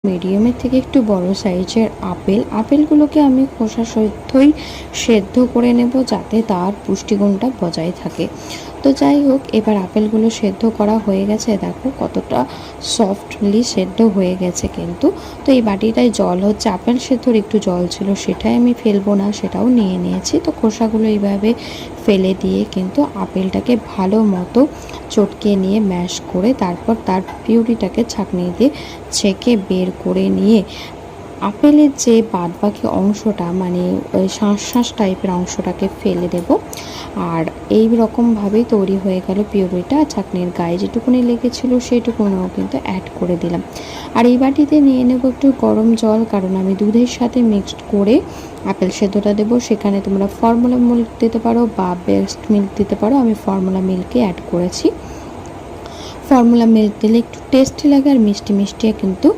মিডিয়ামের থেকে একটু বড় সাইজের আপেলগুলোকে আমি খোসা সহিতই সেদ্ধ করে নেব, যাতে তার পুষ্টিগুণটা বজায় থাকে। তো যাই হোক, এবার আপেলগুলো সেদ্ধ করা হয়ে গেছে, দেখো কতটা সফটলি সেদ্ধ হয়ে গেছে কিন্তু। তো এই বাটিটায় জল হচ্ছে, আপেল সেদ্ধর একটু জল ছিল, সেটাই আমি ফেলবো না, সেটাও নিয়ে নিয়েছি। তো খোসাগুলো এইভাবে ফেলে দিয়ে কিন্তু আপেলটাকে ভালো মতো চটকে নিয়ে ম্যাশ করে তারপর তার পিউরিটাকে ছাঁকনি দিয়ে ছেঁকে বের করে নিয়ে আপেলের যে বাদবাকি অংশটা, মানে ওই শাঁস টাইপের অংশটাকে ফেলে দেব। আর এই রকমভাবেই তৈরি হয়ে গেল পিউরিটা। চাটনির গায়ে যেটুকুনি লেগেছিলো সেইটুকুনিও কিন্তু অ্যাড করে দিলাম। আর এই বাটিতে নিয়ে নেব একটু গরম জল, কারণ আমি দুধের সাথে মিক্সড করে আপেল সেদ্ধটা দেবো। সেখানে তোমরা ফর্মুলা মিল্ক দিতে পারো বা বেস্ট মিল্ক দিতে পারো, আমি ফর্মুলা মিল্কই অ্যাড করেছি। ফর্মুলা মিল্ক দিলে একটু টেস্টি লাগে আর মিষ্টি মিষ্টি কিন্তু